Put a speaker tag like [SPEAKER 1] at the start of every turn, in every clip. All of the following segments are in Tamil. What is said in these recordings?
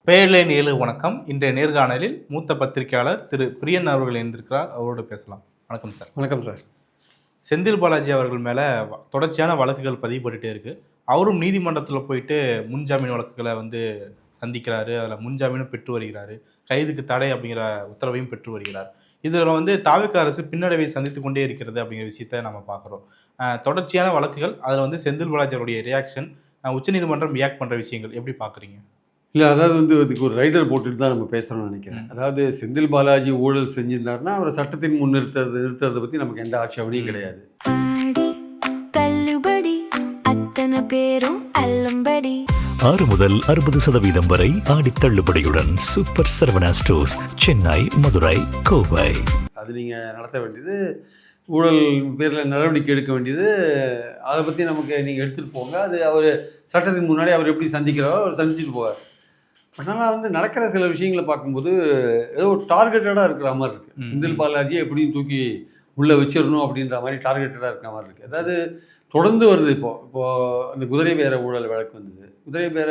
[SPEAKER 1] பேர்லேன் 7 வணக்கம். இன்றைய நேர்காணலில் மூத்த பத்திரிகையாளர் திரு பிரியன் அவர்கள் இணைந்திருக்கிறார். அவரோடு பேசலாம். வணக்கம் சார்.
[SPEAKER 2] வணக்கம் சார்.
[SPEAKER 1] செந்தில் பாலாஜி அவர்கள் மேலே தொடர்ச்சியான வழக்குகள் பதிவுபட்டுட்டே இருக்குது. அவரும் நீதிமன்றத்தில் போயிட்டு முன்ஜாமீன் வழக்குகளை சந்திக்கிறாரு. அதில் முன்ஜாமீனும் பெற்று வருகிறாரு. கைதுக்கு தடை அப்படிங்கிற உத்தரவையும் பெற்று வருகிறார். இதில் தாவேக்கா அரசு பின்னடைவை சந்தித்து கொண்டே இருக்கிறது அப்படிங்கிற விஷயத்த நம்ம பார்க்குறோம். தொடர்ச்சியான வழக்குகள், அதில் செந்தில் பாலாஜி அவருடைய ரியாக்ஷன், உச்சநீதிமன்றம் ரியாக்ட் பண்ணுற விஷயங்கள் எப்படி பார்க்குறீங்க?
[SPEAKER 2] இல்லை, அதாவது இதுக்கு ஒரு ரைடர் போட்டுட்டு தான் நம்ம பேசணும்னு நினைக்கிறேன். அதாவது செந்தில் பாலாஜி ஊழல் செஞ்சிருந்தாருன்னா அவரை சட்டத்தின் முன் நிறுத்துறதை பற்றி நமக்கு எந்த ஆட்சேபனையும் கிடையாது.
[SPEAKER 3] பேரும் 6 முதல் 60% வரை ஆடி தள்ளுபடியுடன் சூப்பர் சரவணா ஸ்டோர்ஸ், சென்னை, மதுரை, கோவை.
[SPEAKER 2] அது நீங்கள் நடத்த வேண்டியது, ஊழல் பேரில் நடவடிக்கை எடுக்க வேண்டியது, அதை பற்றி நமக்கு நீங்கள் எடுத்துகிட்டு போங்க. அது அவர் சட்டத்தின் முன்னாடி அவர் எப்படி சந்திக்கிறாரோ அவர் சந்திச்சுட்டு போவார். பட் ஆனால் நடக்கிற சில விஷயங்களை பார்க்கும்போது ஏதோ ஒரு டார்கெட்டடாக இருக்கிற மாதிரி இருக்குது. செந்தில் பாலாஜியை எப்படியும் தூக்கி உள்ளே வச்சிடணும் அப்படின்ற மாதிரி டார்கெட்டடாக இருக்கிற மாதிரி இருக்குது. அதாவது தொடர்ந்து வருது. இப்போது அந்த குதிரை பேர ஊழல் வழக்கு வந்தது. குதிரை பேர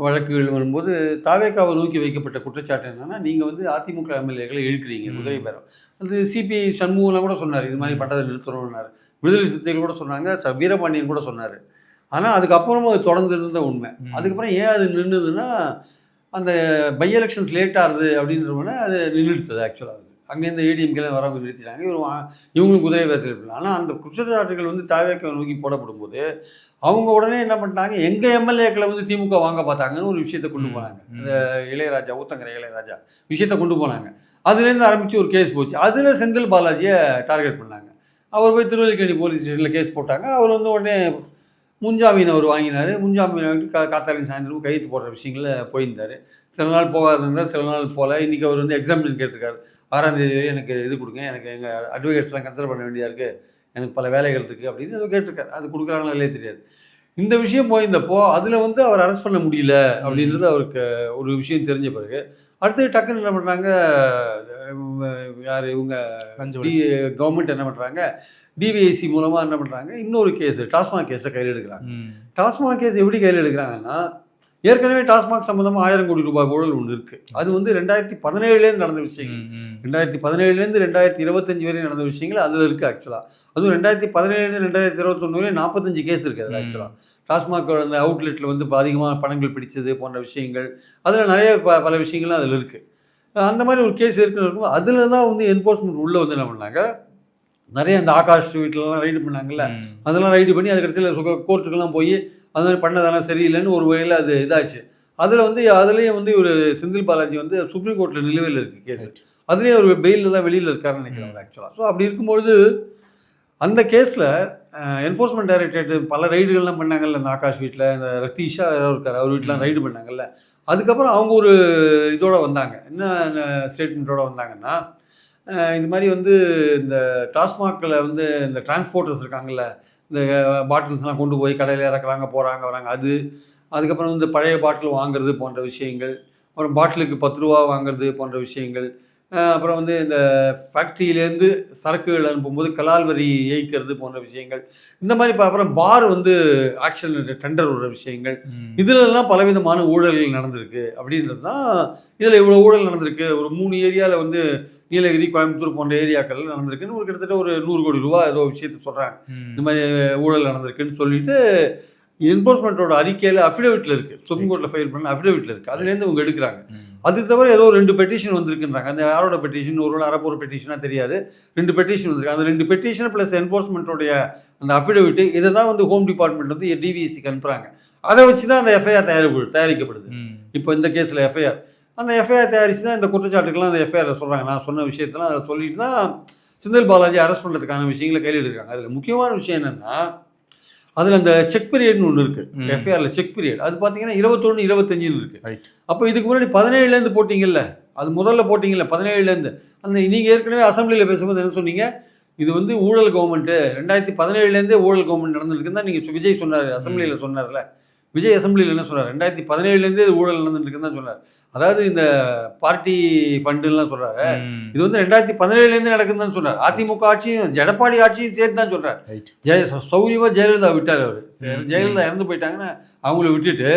[SPEAKER 2] வழக்குகள் வரும்போது தாவேக்காவை நோக்கி வைக்கப்பட்ட குற்றச்சாட்டு என்னென்னா, நீங்கள் அதிமுக எம்எல்ஏக்களை இழுக்கிறீங்க குதிரை பேரம். அது சிபிஐ சண்முகம்லாம் கூட சொன்னார், இது மாதிரி பட்டதை நிறுத்தணும்னார். விடுதலை சிறுத்தைகள் கூட சொன்னாங்க, வீரபாண்டியன் கூட சொன்னார். ஆனால் அதுக்கப்புறமும் அது தொடர்ந்து இருந்த உண்மை. அதுக்கப்புறம் ஏன் அது நின்றுதுன்னா, அந்த பை எலெக்ஷன்ஸ் லேட் ஆகுது அப்படின்றவொன்னே அது நின்றுடுத்தது. ஆக்சுவலாக அது அங்கேருந்து ஏடிஎம்கேல வரவங்க நிறுத்திட்டாங்க. இவங்களும் குதிரை பேசல. ஆனால் அந்த குற்றச்சாட்டுகள் தாவேக்கா நோக்கி போடப்படும் போது அவங்க உடனே என்ன பண்ணிட்டாங்க, எங்கள் எம்எல்ஏக்களை திமுக வாங்க பார்த்தாங்கன்னு ஒரு விஷயத்தை கொண்டு போனாங்க. இந்த இளையராஜா, ஊத்தங்கரை இளையராஜா விஷயத்தை கொண்டு போனாங்க. அதுலேருந்து ஆரம்பித்து ஒரு கேஸ் போச்சு. அதில் செந்தில் பாலாஜியை டார்கெட் பண்ணாங்க. அவர் போய் திருவல்லிக்கேணி போலீஸ் ஸ்டேஷனில் கேஸ் போட்டாங்க. அவர் உடனே முன்ஜாமீன் அவர் வாங்கினார். முன்ஜாமீன் வாங்கிட்டு காத்தாலையும் சாயந்தரமும் கைது போடுற விஷயங்களில் போயிருந்தார். சில நாள் போகாத இருந்தார், சில நாள் போகல. இன்றைக்கி அவர் எக்ஸாம்பிள் கேட்டிருக்காரு, 6ஆம் தேதி வரை எனக்கு இது கொடுங்க, எனக்கு எங்கள் அட்வொகேட்ஸ்லாம் கன்சிடர் பண்ண வேண்டியதாக இருக்குது, எனக்கு பல வேலைகள் இருக்குது அப்படின்னு அதை கேட்டிருக்காரு. அது கொடுக்குறாங்களா இல்லையே தெரியாது. இந்த விஷயம் போயிருந்தப்போ அதில் அவர் அரெஸ்ட் பண்ண முடியல அப்படின்றது அவருக்கு ஒரு விஷயம் தெரிஞ்ச பிறகு அடுத்தது டக்குன்னு என்ன பண்ணுறாங்க, யார் இவங்க கவர்மெண்ட் என்ன பண்ணுறாங்க, டிவிஐசி மூலமாக என்ன பண்ணுறாங்க, இன்னொரு கேஸ் டாஸ்மாக் கேஸை கையில் எடுக்கிறாங்க. டாஸ்மாக் கேஸ் எப்படி கையில் எடுக்கிறாங்கன்னா, ஏற்கனவே டாஸ்மாக் சம்மந்தமாக 1000 கோடி ரூபாய் ஊழல் ஒன்று இருக்குது. அது 2017 நடந்த விஷயங்கள். 2017 2025 வரை நடந்த விஷயங்கள் அதில் இருக்குது. ஆக்சுவலாக அதுவும் 2017 2021 வரை 45 கேஸ் இருக்குது. அது ஆக்சுவலாக டாஸ்மாக் அந்த அவுட்லெட்டில் அதிகமாக பணங்கள் பிடிச்சது போன்ற விஷயங்கள், அதில் நிறைய பல விஷயங்கள்லாம் அதில் இருக்குது. அந்த மாதிரி ஒரு கேஸ் இருக்குன்னு அதில் தான் என்ஃபோர்ஸ்மெண்ட் உள்ளே என்ன பண்ணாங்க, நிறைய இந்த ஆகாஷ் வீட்டிலலாம் ரைடு பண்ணாங்கல்ல, அதெல்லாம் ரைடு பண்ணி அது கடைசியில் கோர்ட்டுக்கெல்லாம் போய் அது மாதிரி பண்ணதெல்லாம் சரியில்லைன்னு ஒரு வகையில் அது இதாச்சு. அதில் அதுலேயும் ஒரு செந்தில் பாலாஜி சுப்ரீம் கோர்ட்டில் நிலுவையில் இருக்குது கேஸ். அதுலேயும் ஒரு பெயிலில் தான் வெளியில் இருக்காருன்னு நினைக்கிறாங்க ஆக்சுவலாக. ஸோ அப்படி இருக்கும்பொழுது அந்த கேஸில் என்ஃபோர்ஸ்மெண்ட் டைரக்டரேட் பல ரைடுகள்லாம் பண்ணாங்கல்ல. இந்த ஆகாஷ் வீட்டில் இந்த ரத்தீஷா இருக்கார், அவர் வீட்டிலாம் ரைடு பண்ணாங்கல்ல. அதுக்கப்புறம் அவங்க ஒரு இதோட வந்தாங்க, என்ன ஸ்டேட்மெண்ட்டோடு வந்தாங்கன்னா, இந்த மாதிரி இந்த டாஸ்மாகில் இந்த டிரான்ஸ்போர்ட்டர்ஸ் இருக்காங்கல்ல, இந்த பாட்டில்ஸ்லாம் கொண்டு போய் கடையில் இறக்குறாங்க, போகிறாங்க வராங்க, அதுக்கப்புறம் பழைய பாட்டில் வாங்குறது போன்ற விஷயங்கள், அப்புறம் பாட்டிலுக்கு 10 ரூபா வாங்குறது போன்ற விஷயங்கள், அப்புறம் இந்த ஃபேக்ட்ரியிலேருந்து சரக்குகள் அனுப்பும்போது கலால் வரி ஏய்க்கிறது போன்ற விஷயங்கள், இந்த மாதிரி அப்புறம் பார் ஆக்ஷன் டெண்டர் விடுற விஷயங்கள், இதிலெல்லாம் பலவிதமான ஊழல்கள் நடந்திருக்கு அப்படின்றது தான். இதில் இவ்வளோ ஊழல் நடந்திருக்கு, ஒரு 3 ஏரியாவில் நீலகிரி, கோயம்புத்தூர் போன்ற ஏரியாக்கள் நடந்திருக்குன்னு கிட்டத்தட்ட ஒரு 100 கோடி ரூபா ஏதோ விஷயத்த சொல்கிறாங்க. இந்த மாதிரி ஊழல் நடந்திருக்குன்னு சொல்லிட்டு என்ஃபோர்ஸ்மெண்ட்டோட அறிக்கையில் அஃபிடவிட்டில் இருக்குது, சுப்ரீம் கோர்ட்டில் ஃபைல் பண்ண அஃபிடவிட்டில் இருக்குது. அதுலேருந்து அவங்க எடுக்கிறாங்க. அது தவிர ஏதோ 2 பெட்டிஷன் வந்திருக்குன்றாங்க. அந்த யாரோட பெட்டிஷன், ஒரு அரப்பூர் பெட்டிஷனாக தெரியாது, 2 பெட்டிஷன் வந்திருக்கு. அந்த 2 பெட்டிஷன் ப்ளஸ் என்ஃபோர்ஸ்மெண்ட்டோடைய அந்த அஃபிடவிட்டு இதை தான் ஹோம் டிபார்ட்மெண்ட் டிவிஎஸ்சிக்கு அனுப்புகிறாங்க. அதை வச்சு தான் அந்த எஃப்ஐஆர் தயாரிக்கப்படுது. இப்போ இந்த கேஸில் எஃப்ஐஆர், அந்த எஃப்ஐஆர் தயாரிச்சு தான் இந்த குற்றச்சாட்டுக்கெல்லாம் அந்த எஃப்ஐஆரில் சொல்கிறாங்க. நான் சொன்ன விஷயத்தெல்லாம் அதை சொல்லிட்டு தான் செந்தில் பாலாஜி அரெஸ்ட் பண்ணுறதுக்கான விஷயங்களை கையில் எடுக்கிறாங்க. அதில் முக்கியமான விஷயம் என்னென்னா, அதில் அந்த செக் பீரியட்னு ஒன்று இருக்குது எஃப்ஐஆரில். செக் பீரியட் அது பார்த்தீங்கன்னா 21, 25 இருக்குது. அப்போ இதுக்கு முன்னாடி 17லேருந்து போட்டிங்கல்ல, அது முதல்ல போட்டிங்கல்ல 17லேருந்து. அந்த நீங்கள் ஏற்கனவே அசம்பிளியில் பேசும்போது என்ன சொன்னீங்க, இது ஊழல் கவர்மெண்ட்டு, 2017லேருந்தே ஊழல் கவர்மெண்ட் நடந்துருக்குன்னு தான் நீங்கள் விஜய் சொன்னார், அசம்பிளியில் சொன்னார்ல. விஜய் அசம்பிளியில் என்ன சொன்னார், 2017லேருந்தே ஊழல் நடந்துருக்குன்னு தான் சொன்னார். அதாவது இந்த பார்ட்டி ஃபண்டுலாம் சொல்கிறாரு, இது வந்து 2017 நடக்குதுன்னு சொல்கிறார். அதிமுக ஆட்சியும் எடப்பாடி ஆட்சியும் சேர்த்து தான் சொல்கிறார். சௌரியமாக ஜெயலலிதா விட்டார் அவர். ஜெயலலிதா இறந்து போயிட்டாங்கன்னா அவங்கள விட்டுட்டு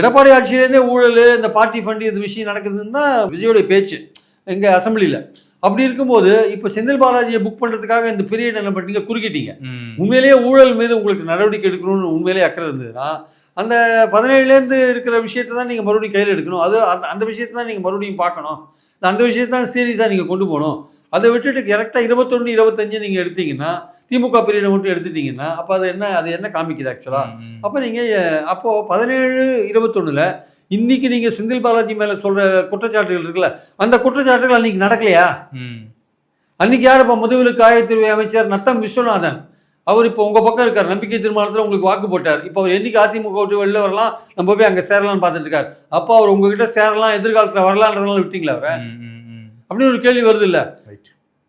[SPEAKER 2] எடப்பாடி ஆட்சியிலேருந்தே ஊழல், இந்த பார்ட்டி ஃபண்டு இது விஷயம் நடக்குதுன்னு தான் விஜயோடைய பேச்சு எங்கள் அசம்பிளியில். அப்படி இருக்கும்போது இப்போ செந்தில் பாலாஜியை புக் பண்ணுறதுக்காக இந்த பீரியட் என்ன பண்ணீங்க, குறுக்கிட்டீங்க. உண்மையிலேயே ஊழல் மீது உங்களுக்கு நடவடிக்கை எடுக்கணும்னு உண்மையிலேயே அக்கறை இருந்ததுன்னா அந்த 17லேருந்து இருக்கிற விஷயத்தை தான் நீங்கள் மறுபடியும் கையில் எடுக்கணும். அது அந்த விஷயத்தை தான் நீங்கள் மறுபடியும் பார்க்கணும். அந்த விஷயத்தை தான் சீரியஸாக நீங்கள் கொண்டு போகணும். அதை விட்டுட்டு கரெக்டாக 21, 25 நீங்கள் எடுத்தீங்கன்னா, திமுக பீரியடை மட்டும் எடுத்துட்டீங்கன்னா அப்போ அது என்ன காமிக்குது ஆக்சுவலாக? அப்போ நீங்கள் அப்போது 17, 21 இன்னைக்கு நீங்கள் செந்தில் பாலாஜி மேலே சொல்கிற குற்றச்சாட்டுகள் இருக்குல்ல, அந்த குற்றச்சாட்டுகள் அன்றைக்கி நடக்கலையா? அன்றைக்கி யார் இப்போ முதுவிலுக்கு ஆயத்துறை அமைச்சர் நத்தம் விஸ்வநாதன், அவர் இப்போ உங்கள் பக்கம் இருக்கார். நம்பிக்கை தீர்மானத்தில் உங்களுக்கு வாக்கு போட்டார். இப்போ அவர் என்றைக்கு அதிமுக விட்டு வெளில வரலாம், நம்ம போய் அங்கே சேரலாம்னு பார்த்துட்டு இருக்கார். அப்போ அவர் உங்ககிட்ட சேரலாம், எதிர்காலத்தில் வரலான்றதுனால விட்டீங்களா அவரை? அப்படின்னு ஒரு கேள்வி வருது இல்லை?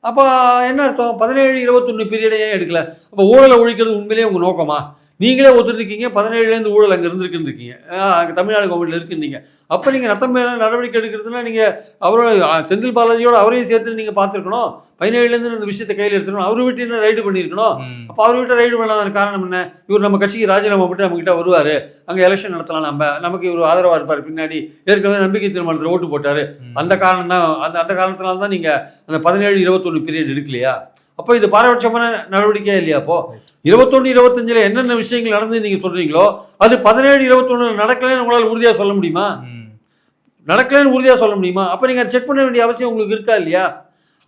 [SPEAKER 2] அப்போ என்ன அர்த்தம்? 17, 21 பீரியடை ஏன் எடுக்கல? அப்போ ஊழலை ஒழிக்கிறது உண்மையிலேயே உங்கள் நோக்கமா? நீங்களே ஒத்துருக்கீங்க 17லேருந்து ஊழல் அங்கே இருந்துருக்குன்னு அங்கே தமிழ்நாடு கவர்மெண்ட்டில் இருக்குன்னீங்க. அப்போ நீங்கள் நத்தம் மேலே நடவடிக்கை எடுக்கிறதுனா நீங்கள் அவரோட செந்தில் பாலாஜியோட அவரையும் சேர்த்து நீங்கள் பார்த்துருக்கணும். 17லேருந்து இந்த விஷயத்தை கையில் எடுத்துக்கணும். அவர் வீட்டு என்ன ரைடு பண்ணியிருக்கணும். அப்போ அவர் வீட்டை ரைடு பண்ணாத காரணம் என்ன? இவர் நம்ம கட்சிக்கு ராஜினாமா போட்டு நம்மகிட்ட வருவார், அங்கே எலெக்ஷன் நடத்தலாம், நமக்கு இவர் ஆதரவாக இருப்பார், பின்னாடி ஏற்கனவே நம்பிக்கை தீர்மானத்தில் ஓட்டு போட்டார், அந்த காரணம் தான் அந்த காரணத்தினால தான் நீங்கள் அந்த 17, 21 பீரியட் எடுக்கலையா? அப்போ இது பாரபட்சமான நடவடிக்கையா இல்லையா? அப்போ 21, 25 என்னென்ன விஷயங்கள் நடந்து நீங்க சொல்றீங்களோ அது 17, 21 நடக்கலன்னு உங்களால் உறுதியா சொல்ல முடியுமா? நடக்கலன்னு உறுதியா சொல்ல முடியுமா? அப்போ நீங்க செக் பண்ண வேண்டிய அவசியம் உங்களுக்கு இருக்கா இல்லையா?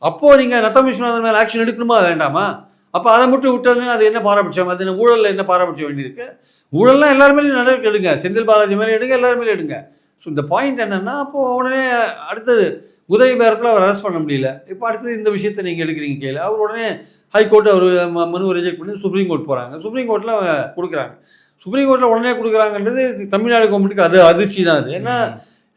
[SPEAKER 2] அப்போ நீங்க நத்தம் விஸ்வநாதன் மேல ஆக்ஷன் எடுக்கணுமா வேண்டாமா? அப்போ அதை மட்டும் விட்டது அது என்ன பாரபட்சம்? அது ஊழல்ல என்ன பாரபட்சம் வேண்டியிருக்கு? ஊழல்லாம் எல்லாருமே நடவடிக்கை எடுங்க, செந்தில் பாலாஜி மேலே எடுங்க, எல்லாருமே எடுங்க. ஸோ இந்த பாயிண்ட் என்னன்னா, அப்போ உடனே அடுத்தது உதவி பேரத்தில் அவர் அரெஸ்ட் பண்ண முடியல. இப்போ அடுத்தது இந்த விஷயத்தை நீங்கள் எடுக்கிறீங்க கையில். அவர் உடனே ஹைகோர்ட்டு அவர் மனு ரிஜெக்ட் பண்ணி சுப்ரீம் கோர்ட் போகிறாங்க. சுப்ரீம் கோர்ட்டில் கொடுக்குறாங்க. சுப்ரீம் கோர்ட்டில் உடனே கொடுக்குறாங்கன்றது தமிழ்நாடு கவர்மெண்ட்டுக்கு அது அதிர்ச்சி தான். அது ஏன்னா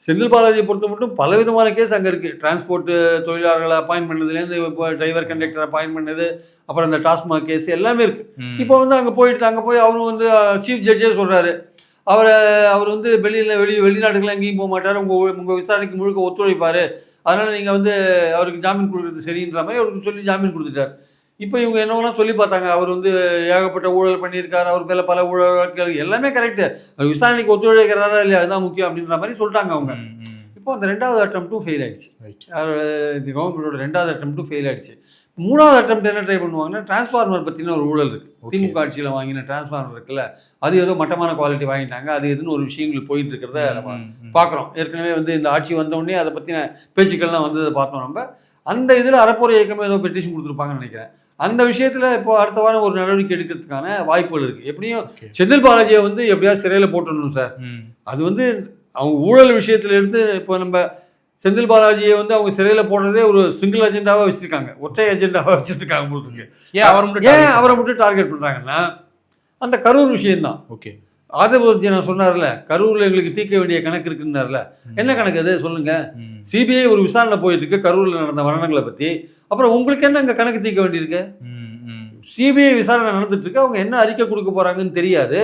[SPEAKER 2] செந்தில் பாலாஜியை பொறுத்த மட்டும் பலவிதமான கேஸ் அங்கே இருக்குது. டிரான்ஸ்போர்ட்டு தொழிலாளர்களை அப்பாயின்ட் பண்ணதுலேருந்து இப்போ டிரைவர் கண்டக்டர் அப்பாயின்ட் பண்ணது, அப்புறம் இந்த டாஸ்மாக் கேஸ் எல்லாமே இருக்குது. இப்போ வந்து அங்கே போய் அவரும் வந்து சீஃப் ஜட்ஜே சொல்கிறாரு, அவர் வந்து வெளிநாட்டுக்கெல்லாம் எங்கேயும் போக மாட்டார், உங்கள் விசாரணைக்கு முழுக்க ஒத்துழைப்பார், அதனால் நீங்கள் வந்து அவருக்கு ஜாமீன் கொடுக்குறது சரின்ற மாதிரி அவருக்கு சொல்லி ஜாமீன் கொடுத்துட்டார். இப்போ இவங்க என்னவெல்லாம் சொல்லி பார்த்தாங்க, அவர் வந்து ஏகப்பட்ட ஊழல் பண்ணியிருக்காரு, அவர் மேலே பல ஊழல் எல்லாமே கரெக்டு, அவர் விசாரணைக்கு ஒத்துழைக்கிறாரா இல்லையா அதுதான் முக்கியம் அப்படின்ற மாதிரி சொல்லிட்டாங்க அவங்க. இப்போ அந்த 2வது அட்டம்ப்ட்டும் ஃபெயில் ஆகிடுச்சு. இந்த கவர்மெண்ட்டோட 2வது அட்டம்ப்ட்டும் ஃபெயில் ஆகிடுச்சு. 3வது அட்டம்ப்ட் என்ன ட்ரை பண்ணுவாங்கன்னா, டிரான்ஸ்ஃபார்மர் பற்றின ஒரு ஊழல் இருக்குது. திமுக ஆட்சியில் வாங்கின டிரான்ஸ்ஃபார்மர் இருக்குல்ல, அது ஏதோ மட்டமான குவாலிட்டி வாங்கிட்டாங்க, அது எதுன்னு ஒரு விஷயங்கள் போயிட்டு இருக்கிறத நம்ம பார்க்குறோம். ஏற்கனவே வந்து இந்த ஆட்சி வந்தோடனே அதை பற்றின பேச்சுக்கள்லாம் வந்ததை பார்த்தோம் நம்ம. அந்த இதில் அறப்போர் இயக்கமே ஏதோ பெட்டிஷன் கொடுத்துருப்பாங்கன்னு நினைக்கிறேன். அந்த விஷயத்தில் இப்போ அடுத்த வாரம் ஒரு நடவடிக்கை எடுக்கிறதுக்கான வாய்ப்புகள் இருக்குது. எப்படியும் செந்தில் பாலாஜியை வந்து எப்படியாவது சிறையில் போட்டுடணும் சார். அது வந்து அவங்க ஊழல் விஷயத்தில் எடுத்து இப்போ நம்ம செந்தில் பாலாஜியை வந்து அவங்க சிறையில் போடுறதே ஒரு சிங்கிள் அஜெண்டாவாக வச்சுருக்காங்க, ஒற்றை அஜெண்டாவாக வச்சுருக்காங்க உங்களுக்கு. ஏன் அவரை மட்டும் டார்கெட் பண்ணுறாங்கன்னா அந்த கரூர் விஷயம்தான். ஓகே, ஆதரவு நான் சொன்னார்ல, கரூரில் எங்களுக்கு தீர்க்க வேண்டிய கணக்கு இருக்குன்னார்ல, என்ன கணக்கு அது சொல்லுங்கள்? சிபிஐ ஒரு விசாரணை போயிட்டு இருக்கு கரூரில் நடந்த மரணங்களை பற்றி, அப்புறம் உங்களுக்கு என்ன அங்கே கணக்கு தீர்க்க வேண்டியிருக்கு? சிபிஐ விசாரணை நடந்துட்டு இருக்கு, அவங்க என்ன அறிக்கை கொடுக்க போகிறாங்கன்னு தெரியாது.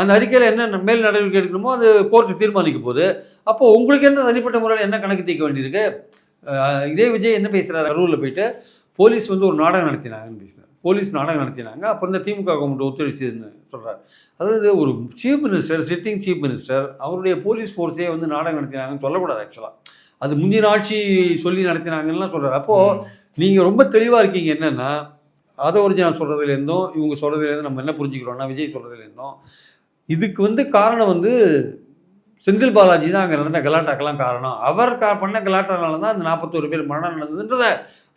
[SPEAKER 2] அந்த அறிக்கையில் என்ன மேல் நடவடிக்கை எடுக்கணுமோ அது கோர்ட்டு தீர்மானிக்க போகுது. அப்போ உங்களுக்கு என்ன தனிப்பட்ட முறையில் என்ன கணக்கு தீர்க்க வேண்டியிருக்கு? இதே விஜய் என்ன பேசுகிறார், கரூரில் போயிட்டு போலீஸ் வந்து ஒரு நாடகம் நடத்தினாங்கன்னு பேசுகிறார். போலீஸ் நாடகம் நடத்தினாங்க, அப்புறம் இந்த திமுக கவர்மெண்ட் ஒத்துழைச்சுன்னு சொல்கிறார். அதாவது ஒரு chief minister, sitting chief minister, அவருடைய போலீஸ் ஃபோர்ஸே வந்து நாடகம் நடத்தினாங்கன்னு சொல்லக்கூடாது. ஆக்சுவலாக அது முந்தின ஆட்சி சொல்லி நடத்தினாங்கலாம் சொல்கிறார். அப்போது நீங்கள் ரொம்ப தெளிவாக இருக்கீங்க. என்னென்னா அதை ஒரு நான் சொல்கிறதுலேருந்தும் இவங்க சொல்கிறதுலேருந்து நம்ம என்ன புரிஞ்சுக்கிறோன்னா, விஜய் சொல்கிறதுலேருந்தும் இதுக்கு வந்து காரணம் வந்து செந்தில் பாலாஜி தான் அங்கே நடந்த கலாட்டாக்கெல்லாம் காரணம். அவர் பண்ண கலாட்டானால தான் அந்த 41 பேர் மரணம் நடந்ததுன்றத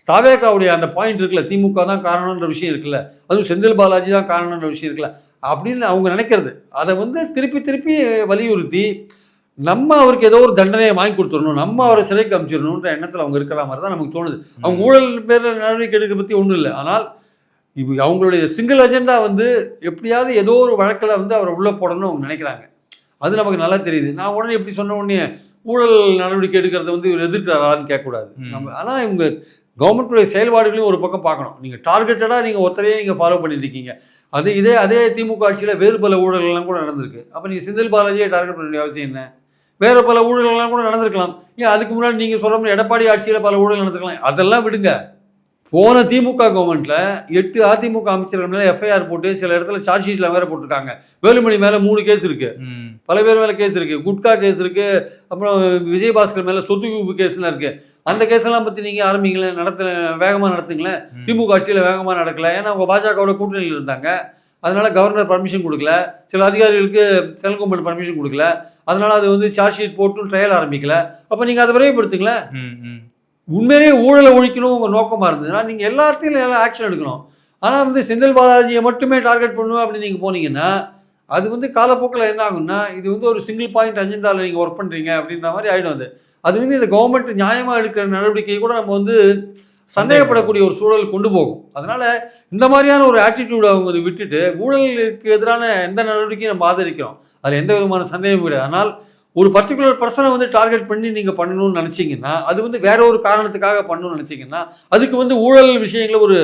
[SPEAKER 2] தாவேகாவுடைய அந்த பாயிண்ட் இருக்குல்ல, திமுக தான் காரணன்ற விஷயம் இருக்குல்ல, அதுவும் செந்தில் பாலாஜி தான் காரணன்ற விஷயம் இருக்குல்ல அப்படின்னு அவங்க நினைக்கிறது. அதை வந்து திருப்பி வலியுறுத்தி நம்ம அவருக்கு ஏதோ ஒரு தண்டனையை வாங்கி கொடுத்துடணும், நம்ம அவரை சிறைக்கு அனுப்பிச்சிடணுன்ற எண்ணத்தில் அவங்க இருக்கிற மாதிரி தான் நமக்கு தோணுது. அவங்க ஊழல் பேரில் நடவடிக்கை எடுக்க பற்றி ஒன்றும் இல்லை. ஆனால் இப்போ அவங்களுடைய சிங்கிள் அஜெண்டா வந்து எப்படியாவது ஏதோ ஒரு வழக்கில் வந்து அவரை உள்ளே போடணும்னு அவங்க நினைக்கிறாங்க. அது நமக்கு நல்லா தெரியுது. நான் உடனே எப்படி சொன்ன உடனே ஊழல் நடவடிக்கை எடுக்கிறத வந்து இவர் எதிர்க்கிறாரான்னு கேட்கக்கூடாது நம்ம. ஆனால் இவங்க கவர்மெண்ட்டுடைய செயல்பாடுகளையும் ஒரு பக்கம் பார்க்கணும். நீங்கள் டார்கெட்டடாக நீங்கள் ஒருத்தரையே நீங்கள் ஃபாலோ பண்ணியிருக்கீங்க. அதே திமுக ஆட்சியில் வேறு பல ஊழல்கள்லாம் கூட நடந்திருக்கு. அப்போ நீங்கள் செந்தில் பாலாஜியை டார்கெட் பண்ண வேண்டிய அவசியம் என்ன? வேறு பல ஊழல்கள்லாம் கூட நடந்திருக்கலாம். ஏன் அதுக்கு முன்னாடி நீங்கள் சொல்கிற மாதிரி எடப்பாடி ஆட்சியில் பல ஊழல் நடந்திருக்கலாம். அதெல்லாம் விடுங்க. போன திமுக கவர்மெண்ட்டில் 8 அதிமுக அமைச்சர்கள் மேலே எஃப்ஐஆர் போட்டு சில இடத்துல சார்ஜ் ஷீட்டில் வேறு போட்டிருக்காங்க. வேலுமணி மேலே 3 கேஸ் இருக்குது, பல பேர் மேலே கேஸ் இருக்குது, குட்கா கேஸ் இருக்குது, அப்புறம் விஜயபாஸ்கர் மேலே சொத்து குவிப்பு கேஸ்லாம் இருக்குது. அந்த கேஸெல்லாம் பற்றி நீங்கள் ஆரம்பிங்களேன், வேகமாக நடத்துங்களேன். திமுக ஆட்சியில் வேகமாக நடக்கலை, ஏன்னா அவங்க பாஜகவோட கூட்டணியில் இருந்தாங்க. அதனால் கவர்னர் பர்மிஷன் கொடுக்கல, சில அதிகாரிகளுக்கு சென்ட்ரல் கவர்மெண்ட் பர்மிஷன் கொடுக்கல, அதனால் அது வந்து சார்ஜ் ஷீட் போட்டு ட்ரையல் ஆரம்பிக்கல. அப்போ நீங்கள் அதை விரைவுபடுத்துங்களேன். உண்மையிலேயே ஊழலை ஒழிக்கணும் உங்கள் நோக்கமாக இருந்ததுன்னா நீங்கள் எல்லாத்தையும் எல்லாம் ஆக்ஷன் எடுக்கணும். ஆனால் வந்து செந்தில் பாலாஜியை மட்டுமே டார்கெட் பண்ணுவோம் அப்படின்னு நீங்கள் போனீங்கன்னா அது வந்து காலப்போக்கில் என்ன ஆகும்னா, இது வந்து ஒரு சிங்கிள் பாயிண்ட் அஜெண்டாவில் நீங்கள் ஒர்க் பண்ணுறீங்க அப்படின்ற மாதிரி ஆகிடும். அது வந்து இந்த கவர்மெண்ட் நியாயமாக எடுக்கிற நடவடிக்கையை கூட நம்ம வந்து சந்தேகப்படக்கூடிய ஒரு சூழல் கொண்டு போகும். அதனால் இந்த மாதிரியான ஒரு ஆட்டிடியூட் அவங்க விட்டுட்டு ஊழலுக்கு எதிரான எந்த நடவடிக்கையும் நம்ம ஆதரிக்கிறோம், அதில் எந்த விதமான சந்தேகமும் கிடையாது. ஆனால் ஒரு பர்டிகுலர் பர்சனை வந்து டார்கெட் பண்ணி நீங்கள் பண்ணணும்னு நினச்சிங்கன்னா, அது வந்து வேற ஒரு காரணத்துக்காக பண்ணணும்னு நினச்சிங்கன்னா, அதுக்கு வந்து ஊழல் விஷயங்களை ஒரு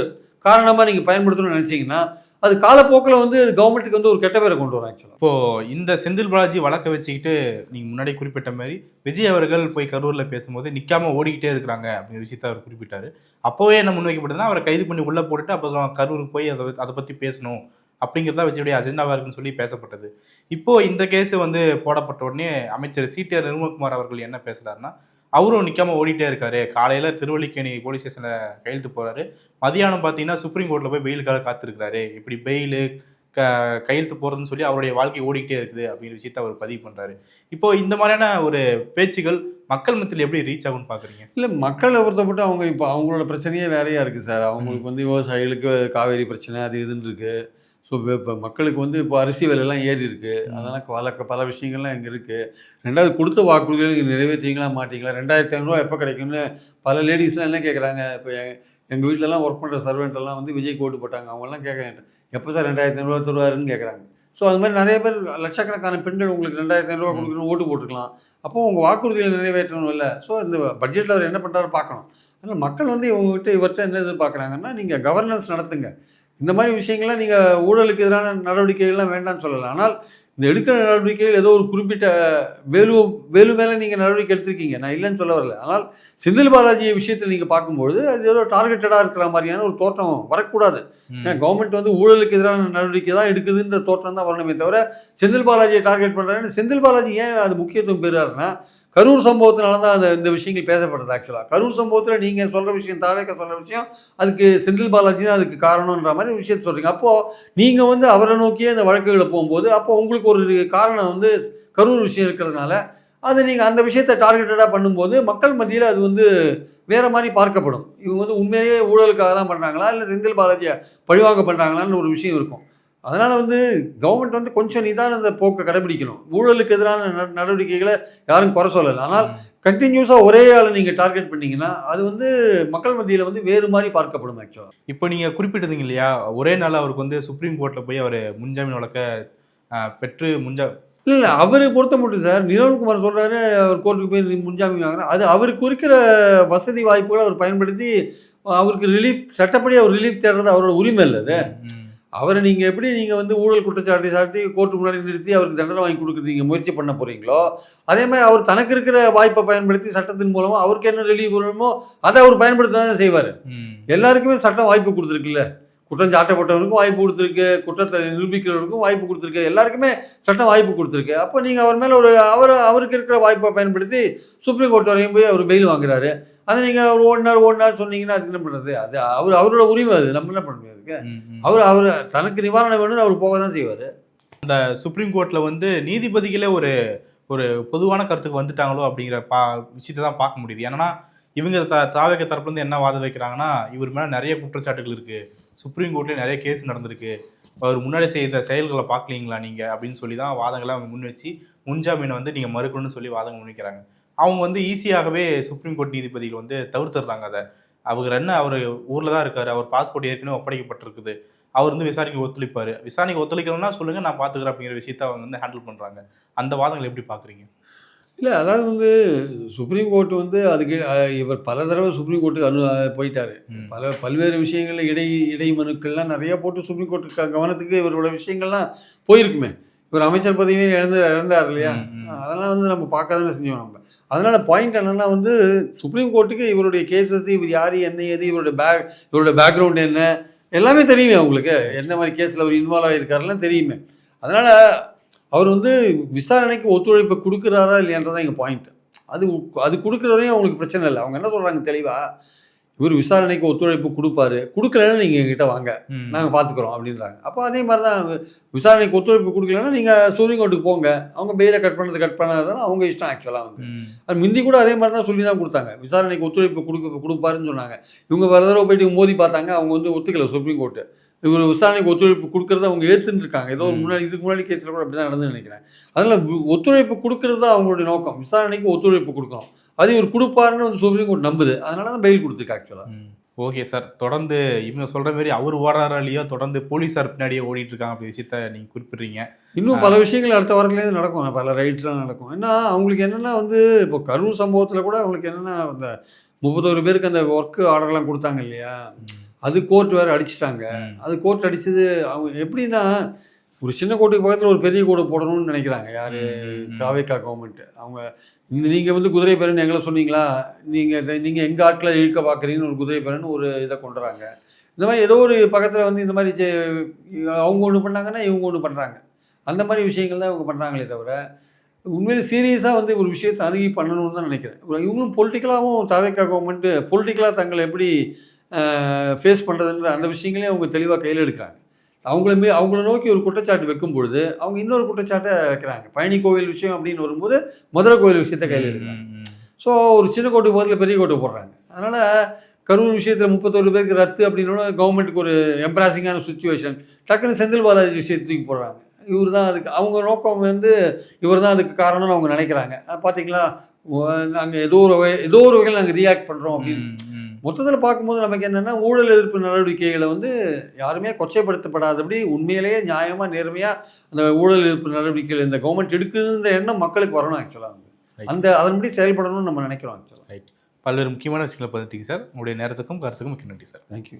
[SPEAKER 2] காரணமாக நீங்கள் பயன்படுத்தணும்னு நினச்சிங்கன்னா, அது காலப்போக்கில் வந்து கவர்மெண்ட்டுக்கு வந்து ஒரு கெட்ட பேரை கொண்டு வரும். ஆக்சுவலாக
[SPEAKER 1] இப்போது இந்த செந்தில் பாலாஜி வழக்க வச்சுக்கிட்டு நீங்கள் முன்னாடி குறிப்பிட்ட மாதிரி விஜய் அவர்கள் போய் கரூரில் பேசும்போது நிற்காம ஓடிக்கிட்டே இருக்கிறாங்க அப்படிங்கிற விஷயத்தை அவர் குறிப்பிட்டார். அப்போவே என்ன முன்வைக்கப்படுதுன்னா, அவரை கைது பண்ணி உள்ளே போட்டுட்டு அப்போ கரூருக்கு போய் அதை பற்றி பேசணும் அப்படிங்கிறதா விஜயுடைய அஜெண்டாவாக இருக்குன்னு சொல்லி பேசப்பட்டது. இப்போது இந்த கேஸு வந்து போடப்பட்ட உடனே அமைச்சர் சிடிஆர் நிர்மல்குமார் அவர்கள் என்ன பேசுகிறாருன்னா, அவரும் நிற்காம ஓடிட்டே இருக்காரு. காலையில் திருவல்லிக்கேணி போலீஸ் ஸ்டேஷனில் கையெழுத்து போகிறாரு, மதியானம் பார்த்தீங்கன்னா சுப்ரீம் கோர்ட்டில் போய் பெயிலுக்காக காத்திருக்கிறாரு. இப்படி பெயிலு கையெழுத்து போகிறதுன்னு சொல்லி அவருடைய வாழ்க்கை ஓடிக்கிட்டே இருக்குது அப்படிங்கிற விஷயத்த அவர் பதிவு பண்ணுறாரு. இப்போது இந்த மாதிரியான ஒரு பேச்சுகள் மக்கள் மத்தியில் எப்படி ரீச் ஆகும்னு பார்க்குறீங்க?
[SPEAKER 2] இல்லை, மக்களை பொறுத்தப்பட்டு அவங்க இப்போ அவங்களோட பிரச்சனையே வேறையாக இருக்குது சார். அவங்களுக்கு வந்து விவசாயிகளுக்கு காவேரி பிரச்சனை அது இதுன்னு இருக்குது. ஸோ இப்போ மக்களுக்கு வந்து இப்போ அரிசி விலையெல்லாம் ஏறி இருக்குது. அதனால் பல விஷயங்கள்லாம் இங்கே இருக்குது. ரெண்டாவது கொடுத்த வாக்குறுதிகள் இங்கே நிறைவேற்றிங்களா மாட்டிங்களா, 2500 எப்போ கிடைக்கும்னு பல லேடிஸ்லாம் என்ன கேட்குறாங்க. இப்போ எங்கள் வீட்டிலலாம் ஒர்க் பண்ணுற சர்வெண்ட்டெல்லாம் வந்து விஜய் ஓட்டு போட்டாங்க. அவங்கெல்லாம் கேட்க எப்போ சார் 2500 தருவாருன்னு கேட்குறாங்க. ஸோ அது மாதிரி நிறைய பேர் லட்சக்கணக்கான பெண்கள் உங்களுக்கு 2500 கொடுக்கணும் ஓட்டு போட்டுக்கலாம். அப்போது உங்கள் வாக்குறுதிகள் நிறைவேற்றணும் இல்லை. ஸோ இந்த பட்ஜெட்டில் அவர் என்ன பண்ணுறாரு பார்க்கணும். அதனால் மக்கள் வந்து இவர்கிட்ட என்ன எதிர்பார்க்குறாங்கன்னா, நீங்கள் கவர்னன்ஸ் நடத்துங்க. இந்த மாதிரி விஷயங்கள்லாம் நீங்கள் ஊழலுக்கு எதிரான நடவடிக்கைகள்லாம் வேண்டாம்னு சொல்லலாம். ஆனால் இந்த எடுக்கிற நடவடிக்கைகள் ஏதோ ஒரு குறிப்பிட்ட வேலு மேலே நீங்கள் நடவடிக்கை எடுத்திருக்கீங்க, நான் இல்லைன்னு சொல்ல வரல. ஆனால் செந்தில் பாலாஜி விஷயத்தில் நீங்கள் பார்க்கும்பொழுது அது ஏதோ டார்கெட்டடாக இருக்கிற மாதிரியான ஒரு தோற்றம் வரக்கூடாது. ஏன்னா கவர்மெண்ட் வந்து ஊழலுக்கு எதிரான நடவடிக்கை தான் எடுக்குதுன்ற தோற்றம் தான் வரணுமே தவிர செந்தில் பாலாஜியை டார்கெட் பண்ணுறாருன்னு. செந்தில் பாலாஜி ஏன் அது முக்கியத்துவம் பெறுறாருன்னா, கரூர் சம்பவத்தினால தான் இந்த விஷயங்கள் பேசப்படுது. ஆக்சுவலாக கரூர் சம்பவத்தில் நீங்கள் சொல்கிற விஷயம், தாவேக்க சொல்கிற விஷயம், அதுக்கு செந்தில் பாலாஜி தான் அதுக்கு காரணன்ற மாதிரி விஷயத்தை சொல்கிறீங்க. அப்போது நீங்கள் வந்து அவரை நோக்கியே இந்த வழக்குகளை போகும்போது அப்போ உங்களுக்கு ஒரு காரணம் வந்து கரூர் விஷயம் இருக்கிறதுனால அதை நீங்கள் அந்த விஷயத்தை டார்கெட்டடாக பண்ணும்போது மக்கள் மத்தியில் அது வந்து வேறு மாதிரி பார்க்கப்படும். இவங்க வந்து உண்மையிலேயே ஊழலுக்காக தான் பண்ணுறாங்களா இல்லை செந்தில் பாலாஜியை பழிவாங்க பண்ணுறாங்களான்னு ஒரு விஷயம் இருக்கும். அதனால் வந்து கவர்மெண்ட் வந்து கொஞ்சம் நிதான அந்த போக்கை கடைபிடிக்கணும். ஊழலுக்கு எதிரான நடவடிக்கைகளை யாரும் குறை சொல்லலை. ஆனால் கண்டினியூஸாக ஒரே ஆளை நீங்கள் டார்கெட் பண்ணிங்கன்னா அது வந்து மக்கள் மத்தியில் வந்து வேறு மாதிரி பார்க்கப்படும். ஆக்சுவலாக
[SPEAKER 1] இப்போ நீங்கள் குறிப்பிட்டதுங்க இல்லையா, ஒரே நாள் அவருக்கு வந்து சுப்ரீம் கோர்ட்டில் போய் அவர் முன்ஜாமீன் வழக்க பெற்று
[SPEAKER 2] இல்லை அவர் பொறுத்த மட்டும் சார், நிர்மல்குமார் சொல்கிறாரு அவர் கோர்ட்டுக்கு போய் முன்ஜாமீன் வாங்குறாரு. அது அவருக்கு இருக்கிற வசதி வாய்ப்புகளை அவர் பயன்படுத்தி அவருக்கு ரிலீஃப், சட்டப்படி அவர் ரிலீஃப் தேடுறது அவரோட உரிமை இல்லை. அது அவரை நீங்கள் எப்படி நீங்கள் வந்து ஊழல் குற்றச்சாட்டு சாட்டி கோர்ட்டு முன்னாடி நிறுத்தி அவருக்கு தண்டனை வாங்கி கொடுக்குறது நீங்கள் முயற்சி பண்ண போகிறீங்களோ, அதே மாதிரி அவர் தனக்கு இருக்கிற வாய்ப்பை பயன்படுத்தி சட்டத்தின் மூலமாக அவருக்கு என்ன ரிலீஃப் வருமோ அதை அவர் பயன்படுத்த தான் செய்வார். எல்லாருக்குமே சட்டம் வாய்ப்பு கொடுத்துருக்குல்ல. குற்றம் சாட்டப்பட்டவருக்கும் வாய்ப்பு கொடுத்துருக்கு, குற்றத்தை நிரூபிக்கிறவருக்கும் வாய்ப்பு கொடுத்துருக்கு, எல்லாருக்குமே சட்டம் வாய்ப்பு கொடுத்துருக்கு. அப்போ நீங்கள் அவர் மேலே அவருக்கு இருக்கிற வாய்ப்பை பயன்படுத்தி சுப்ரீம் கோர்ட் வரையும் போய் அவர் பெயில் வாங்குறாரு. அதை நீங்கள் அவர் ஓடினார் சொன்னீங்கன்னா அதுக்கு என்ன பண்ணுறது? அது அவரோட உரிமை, அது நம்ம என்ன பண்ண முடியாது. அவர் தனக்கு நிவாரணம் வேணும்னு அவர் போக தான் செய்வார்.
[SPEAKER 1] அந்த சுப்ரீம் கோர்ட்டில் வந்து நீதிபதிகளே ஒரு பொதுவான கருத்துக்கு வந்துட்டாங்களோ அப்படிங்கிற விஷயத்தை தான் பார்க்க முடியுது. ஏன்னா இவங்க தாவேக தரப்புலேருந்து என்ன வாதம் வைக்கிறாங்கன்னா, இவர் மேலே நிறைய குற்றச்சாட்டுகள் இருக்குது, சுப்ரீம் கோர்ட்லேயே நிறைய கேஸ் நடந்திருக்கு, அவர் முன்னாடி செய்த செயல்களை பார்க்கலீங்களா நீங்கள் அப்படின்னு சொல்லி தான் வாதங்களை அவங்க முன் வச்சு முன்ஜாமீனை வந்து நீங்கள் மறுக்கணும்னு சொல்லி வாதங்கள் முன்வைக்கிறாங்க. அவங்க வந்து ஈஸியாகவே சுப்ரீம் கோர்ட் நீதிபதிகள் வந்து தவிர்த்துடுறாங்க அதை. அவர் என்ன, அவர் ஊரில் தான் இருக்கார், அவர் பாஸ்போர்ட் ஏற்கனவே ஒப்படைக்கப்பட்டிருக்குது, அவர் வந்து விசாரணைக்கு ஒத்துழைப்பார், விசாரணைக்கு ஒத்துழைக்கணும்னா சொல்லுங்கள் நான் பார்த்துக்கிறேன் அப்படிங்கிற விஷயத்த அவங்க வந்து ஹேண்டில் பண்ணுறாங்க. அந்த வாதங்களை எப்படி பார்க்குறீங்க?
[SPEAKER 2] இல்லை, அதாவது வந்து சுப்ரீம் கோர்ட் வந்து அதுக்கு இவர் பல தடவை சுப்ரீம் கோர்ட்டுக்கு போயிட்டார். பல்வேறு விஷயங்களில் இடை மனுக்கள்லாம் நிறையா போட்டு சுப்ரீம் கோர்ட்டுக்கு கவனத்துக்கு இவரோட விஷயங்கள்லாம் போயிருக்குமே. இவர் அமைச்சர் பதவியும் இழந்தார் இல்லையா, அதெல்லாம் வந்து நம்ம பார்க்க தானே செஞ்சோம் நம்ம. அதனால பாயிண்ட் என்னன்னா வந்து சுப்ரீம் கோர்ட்டுக்கு இவருடைய கேசஸ், இவர் யார் என்ன ஏது, இவருடைய பேக்ரவுண்ட் என்ன எல்லாமே தெரியுமே அவங்களுக்கு, என்ன மாதிரி கேஸில் அவர் இன்வால்வ் ஆகியிருக்காருலாம் தெரியுமே. அதனால் அவர் வந்து விசாரணைக்கு ஒத்துழைப்பு கொடுக்குறாரா இல்லையான்றதான் எங்கள் பாயிண்ட். அது கொடுக்குற வரையும் அவங்களுக்கு பிரச்சனை இல்லை. அவங்க என்ன சொல்கிறாங்க தெளிவாக, இவர் விசாரணைக்கு ஒத்துழைப்பு கொடுப்பாரு, கொடுக்கலன்னா நீங்கள் எங்ககிட்ட வாங்க, நாங்கள் பார்த்துக்குறோம் அப்படின்றாங்க. அப்போ அதே மாதிரி தான் விசாரணைக்கு ஒத்துழைப்பு கொடுக்கலன்னா நீங்கள் சுப்ரீம் கோர்ட்டுக்கு போங்க, அவங்க பெயிலை கட் பண்ணாதான் அவங்க இஷ்டம். ஆக்சுவலாக வந்து அது முந்தி கூட அதே மாதிரி தான் சொல்லி தான் கொடுத்தாங்க, விசாரணைக்கு ஒத்துழைப்பு கொடுப்பாருன்னு சொன்னாங்க. இவங்க வேறு தடவை போயிட்டு மோதி பார்த்தாங்க, அவங்க வந்து ஒத்துக்கலை சுப்ரீம் கோர்ட்டு. இவர் விசாரணைக்கு ஒத்துழைப்பு கொடுக்குறத அவங்க ஏற்றுன்னு இருக்காங்க. ஏதோ ஒரு இதுக்கு முன்னாடி கேஸில் கூட அப்படி தான் நடந்துன்னு நினைக்கிறேன். அதனால் ஒத்துழைப்பு கொடுக்கறது தான் அவங்களுடைய நோக்கம், விசாரணைக்கு ஒத்துழைப்பு கொடுக்கணும். அது இவர் கொடுப்பாருன்னு வந்து சுப்ரீம் கோர்ட் நம்புது, அதனால தான் பெயில் கொடுத்துருக்கு ஆக்சுவலாக.
[SPEAKER 1] ஓகே சார், தொடர்ந்து இவங்க சொல்கிற மாதிரி அவர் ஓடுறாரா இல்லையோ, தொடர்ந்து போலீஸார் பின்னாடியே ஓடிட்டு இருக்காங்க அப்படி விஷயத்த நீங்கள் குறிப்பிட்றீங்க. இன்னும்
[SPEAKER 2] பல விஷயங்கள் அடுத்த வாரத்துலேருந்து நடக்கும், பல ரைட்ஸ்லாம் நடக்கும். ஏன்னா அவங்களுக்கு என்னென்னா வந்து இப்போ கரூர் சம்பவத்தில் கூட அவங்களுக்கு என்னென்னா அந்த 31 பேருக்கு அந்த ஒர்க்கு ஆர்டர்லாம் கொடுத்தாங்க இல்லையா, அது கோர்ட் வேறு அடிச்சிட்டாங்க. அது கோர்ட் அடிச்சது அவங்க எப்படின்னா, ஒரு சின்ன கோர்ட்டுக்கு பக்கத்தில் ஒரு பெரிய கோர்டு போடணும்னு நினைக்கிறாங்க யார், தாவேகா கவர்மெண்ட்டு. அவங்க நீங்கள் வந்து குதிரை பேரன்னு எங்களை சொன்னீங்களா, நீங்கள் எங்கள் ஆட்களை இழுக்க பார்க்குறீங்கன்னு ஒரு குதிரை பேரன்னு ஒரு இதை கொண்டுறாங்க. இந்த மாதிரி ஏதோ ஒரு பக்கத்தில் வந்து இந்த மாதிரி அவங்க ஒன்று பண்ணாங்கன்னா இவங்க ஒன்று பண்ணுறாங்க. அந்த மாதிரி விஷயங்கள் தான் இவங்க பண்ணுறாங்களே தவிர உண்மையிலே சீரியஸாக வந்து ஒரு விஷயத்தை அணுகி பண்ணணும்னு தான் நினைக்கிறேன். இவங்களும் பொலிட்டிக்கலாகவும் தாவேகா கவர்மெண்ட்டு பொலிட்டிக்கலாக தங்களை எப்படி ஃபேஸ் பண்ணுறதுன்ற அந்த விஷயங்களே அவங்க தெளிவாக கையில் எடுக்கிறாங்க. அவங்கள நோக்கி ஒரு குற்றச்சாட்டு வைக்கும் பொழுது அவங்க இன்னொரு குற்றச்சாட்டை வைக்கிறாங்க. பழனி கோவில் விஷயம் அப்படின்னு வரும்போது மதுரை கோவில் விஷயத்தை கையில் எடுக்கிறாங்க. ஸோ ஒரு சின்ன கோட்டுக்கு பதில் பெரிய கோட்டு போடுறாங்க. அதனால் கரூர் விஷயத்தில் 31 பேருக்கு ரத்து அப்படின்னா கவர்மெண்ட்டுக்கு ஒரு எம்ப்ராசிங்கான சுச்சுவேஷன். டக்குன்னு செந்தில் பாலாஜி விஷயத்துக்கு போடுறாங்க. இவர் தான் அதுக்கு, அவங்க நோக்கம் வந்து இவர் தான் அதுக்கு காரணம்னு அவங்க நினைக்கிறாங்க. பார்த்தீங்களா, நாங்கள் ஏதோ ஒரு வகையில் நாங்கள் ரியாக்ட் பண்ணுறோம் அப்படின்னு. மொத்தத்தில் பார்க்கும்போது நமக்கு என்னென்னா, ஊழல் எதிர்ப்பு நடவடிக்கைகளை வந்து யாருமே கொச்சைப்படுத்தப்படாதபடி உண்மையிலேயே நியாயமாக நேர்மையாக அந்த ஊழல் எதிர்ப்பு நடவடிக்கைகள் இந்த கவர்மெண்ட் எடுக்குதுன்ற எண்ணம் மக்களுக்கு வரணும். ஆக்சுவலாக வந்து அதன்படி செயல்படணும்னு நம்ம நினைக்கிறோம். ஆக்சுவலாக
[SPEAKER 1] ரைட். பல்வேறு முக்கியமான விஷயங்களை பார்த்துட்டீங்க சார். உங்களுடைய நேரத்துக்கும் கருத்துக்கும் மிக்க நன்றி சார்.
[SPEAKER 2] தேங்க்யூ.